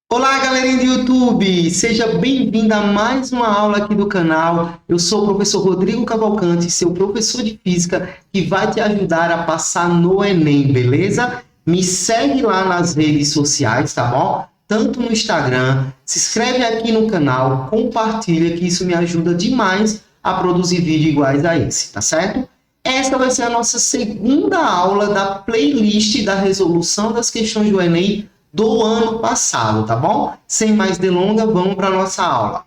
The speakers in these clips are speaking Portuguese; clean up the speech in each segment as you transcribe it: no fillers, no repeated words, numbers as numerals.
Olá, galerinha do YouTube! Seja bem-vindo a mais uma aula aqui do canal. Eu sou o professor Rodrigo Cavalcante, seu professor de Física, que vai te ajudar a passar no Enem, beleza? Me segue lá nas redes sociais, tá bom? Tanto no Instagram, se inscreve aqui no canal, compartilha, que isso me ajuda demais a produzir vídeos iguais a esse, tá certo? Esta vai ser a nossa segunda aula da playlist da resolução das questões do Enem do ano passado, tá bom? Sem mais delongas, vamos para a nossa aula.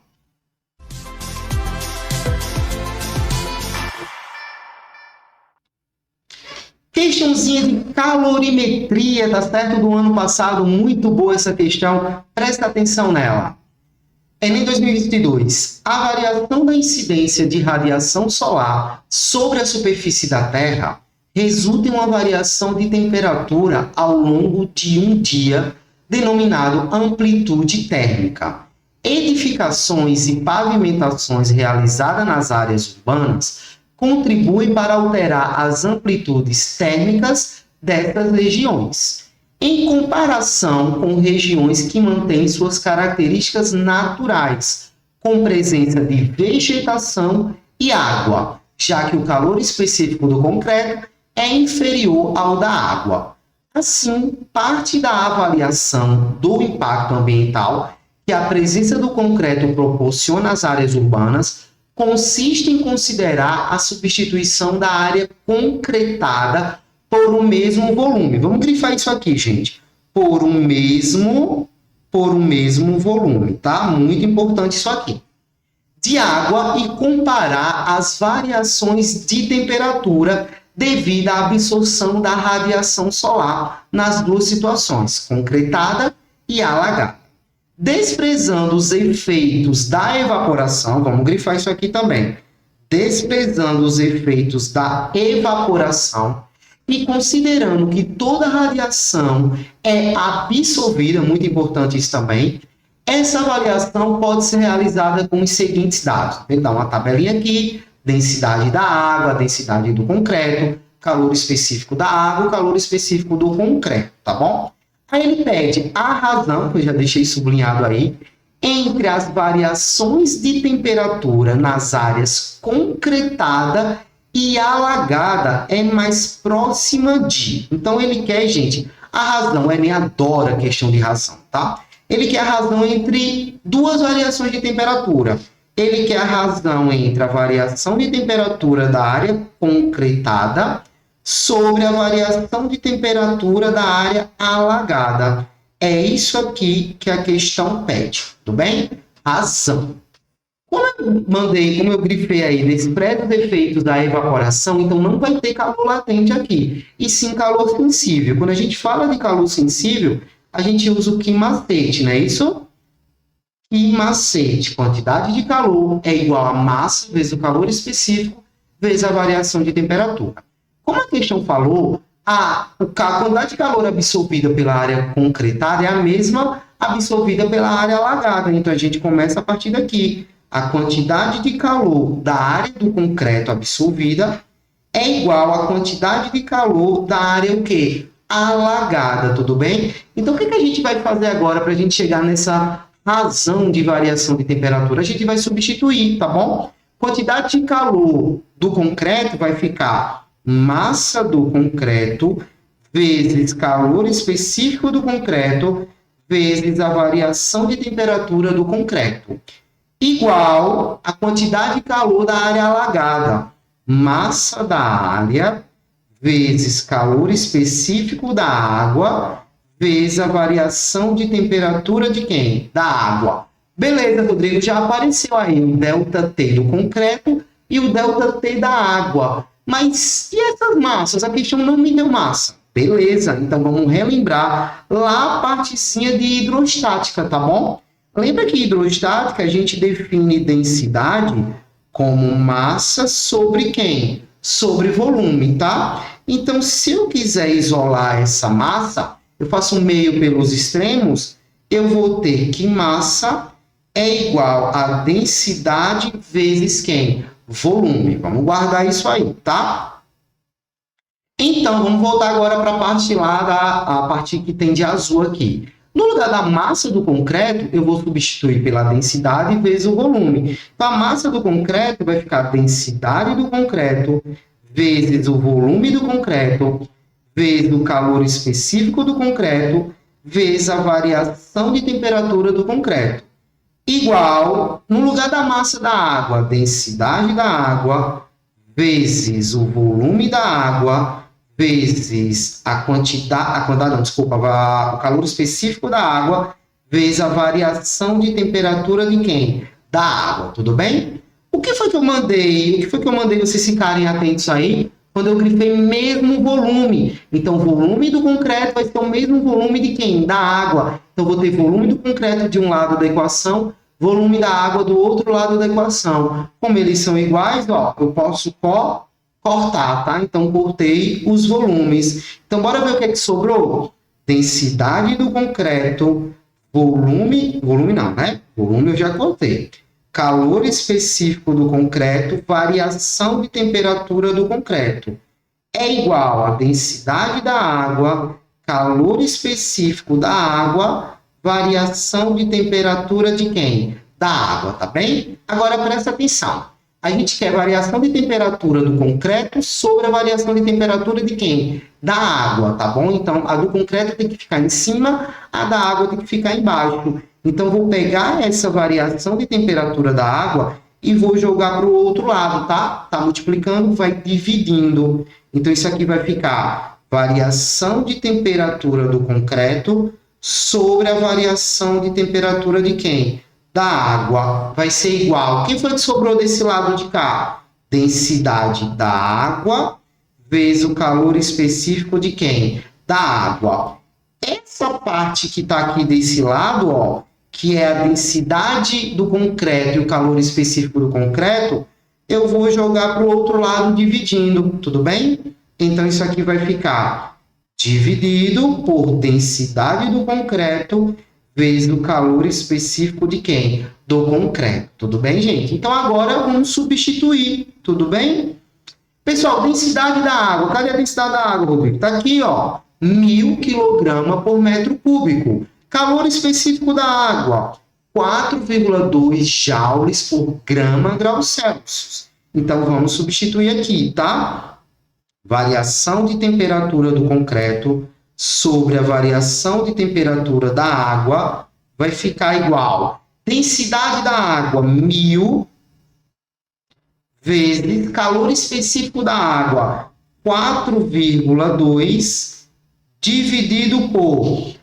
Questãozinha de calorimetria, tá certo? Do ano passado, muito boa essa questão, presta atenção nela. Enem 2022, a variação da incidência de radiação solar sobre a superfície da Terra resulta em uma variação de temperatura ao longo de um dia, denominado amplitude térmica. Edificações e pavimentações realizadas nas áreas urbanas contribuem para alterar as amplitudes térmicas dessas regiões, em comparação com regiões que mantêm suas características naturais, com presença de vegetação e água, já que o calor específico do concreto é inferior ao da água. Assim, parte da avaliação do impacto ambiental que a presença do concreto proporciona às áreas urbanas consiste em considerar a substituição da área concretada por um mesmo volume. Vamos grifar isso aqui, gente. Por um mesmo volume, tá? Muito importante isso aqui. De água e comparar as variações de temperatura devido à absorção da radiação solar nas duas situações, concretada e alagada. Desprezando os efeitos da evaporação, vamos grifar isso aqui também, desprezando os efeitos da evaporação e considerando que toda radiação é absorvida, muito importante isso também, essa avaliação pode ser realizada com os seguintes dados. Vou dar uma tabelinha aqui, densidade da água, densidade do concreto, calor específico da água, calor específico do concreto, tá bom? Aí ele pede a razão, que eu já deixei sublinhado aí, entre as variações de temperatura nas áreas concretada e alagada é mais próxima de. Então ele quer, gente, a razão, o Enem adora a questão de razão, tá? Ele quer a razão entre duas variações de temperatura. Ele quer a razão entre a variação de temperatura da área concretada sobre a variação de temperatura da área alagada. É isso aqui que a questão pede, tudo bem? Razão. Como eu grifei aí, despreza os efeitos da evaporação, então não vai ter calor latente aqui, e sim calor sensível. Quando a gente fala de calor sensível, a gente usa o que macete, não é isso? E macete, quantidade de calor é igual a massa vezes o calor específico vezes a variação de temperatura. Como a questão falou, a quantidade de calor absorvida pela área concretada é a mesma absorvida pela área alagada. Então, a gente começa a partir daqui. A quantidade de calor da área do concreto absorvida é igual à quantidade de calor da área o quê? Alagada, tudo bem? Então, o que a gente vai fazer agora para a gente chegar nessa razão de variação de temperatura? A gente vai substituir, tá bom? Quantidade de calor do concreto vai ficar massa do concreto vezes calor específico do concreto vezes a variação de temperatura do concreto, igual a quantidade de calor da área alagada, massa da área vezes calor específico da água vezes a variação de temperatura de quem? Da água. Beleza, Rodrigo, já apareceu aí o ΔT do concreto e o ΔT da água. Mas e essas massas? A questão não me deu massa. Beleza, então vamos relembrar lá a partezinha de hidrostática, tá bom? Lembra que hidrostática a gente define densidade como massa sobre quem? Sobre volume, tá? Então, se eu quiser isolar essa massa, eu faço um meio pelos extremos, eu vou ter que massa é igual a densidade vezes quem? Volume. Vamos guardar isso aí, tá? Então, vamos voltar agora para a parte lá, a parte que tem de azul aqui. No lugar da massa do concreto, eu vou substituir pela densidade vezes o volume. Então, a massa do concreto vai ficar a densidade do concreto vezes o volume do concreto, vezes o calor específico do concreto, vezes a variação de temperatura do concreto. Igual, no lugar da massa da água, a densidade da água, vezes o volume da água, vezes o calor específico da água, vezes a variação de temperatura de quem? Da água, tudo bem? O que foi que eu mandei vocês ficarem atentos aí? Quando eu grifei mesmo volume. Então, o volume do concreto vai ser o mesmo volume de quem? Da água. Então, vou ter volume do concreto de um lado da equação, volume da água do outro lado da equação. Como eles são iguais, ó, eu posso cortar, tá? Então, cortei os volumes. Então, bora ver o que é que sobrou? Densidade do concreto, volume não, né? Volume eu já cortei. Calor específico do concreto, variação de temperatura do concreto. É igual a densidade da água, calor específico da água, variação de temperatura de quem? Da água, tá bem? Agora, presta atenção. A gente quer variação de temperatura do concreto sobre a variação de temperatura de quem? Da água, tá bom? Então, a do concreto tem que ficar em cima, a da água tem que ficar embaixo. Então, vou pegar essa variação de temperatura da água e vou jogar para o outro lado, tá? Tá multiplicando, vai dividindo. Então, isso aqui vai ficar variação de temperatura do concreto sobre a variação de temperatura de quem? Da água. Vai ser igual. Quem foi que sobrou desse lado de cá? Densidade da água vezes o calor específico de quem? Da água. Essa parte que está aqui desse lado, ó, que é a densidade do concreto e o calor específico do concreto, eu vou jogar para o outro lado dividindo, tudo bem? Então, isso aqui vai ficar dividido por densidade do concreto vezes o calor específico de quem? Do concreto, tudo bem, gente? Então, agora vamos substituir, tudo bem? Pessoal, densidade da água. Cadê a densidade da água, Rodrigo? Está aqui, ó, 1.000 kg por metro cúbico. Calor específico da água, 4,2 joules por grau Celsius. Então, vamos substituir aqui, tá? Variação de temperatura do concreto sobre a variação de temperatura da água vai ficar igual. Densidade da água, 1.000 vezes calor específico da água, 4,2 dividido por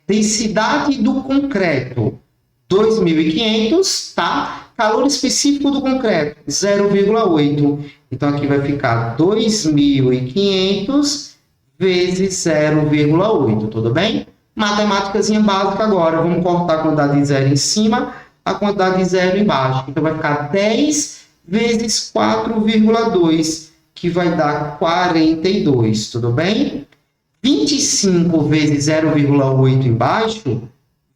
densidade do concreto, 2.500, tá? Calor específico do concreto, 0,8. Então, aqui vai ficar 2.500 vezes 0,8, tudo bem? Matemáticazinha básica agora. Vamos cortar a quantidade de zero em cima, a quantidade de zero embaixo. Então, vai ficar 10 vezes 4,2, que vai dar 42, tudo bem? 25 vezes 0,8 embaixo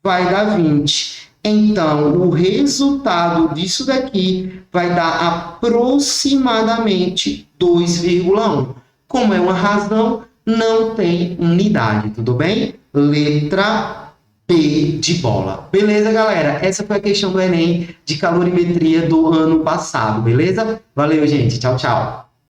vai dar 20. Então, o resultado disso daqui vai dar aproximadamente 2,1. Como é uma razão, não tem unidade, tudo bem? Letra B de bola. Beleza, galera? Essa foi a questão do Enem de calorimetria do ano passado, beleza? Valeu, gente. Tchau, tchau.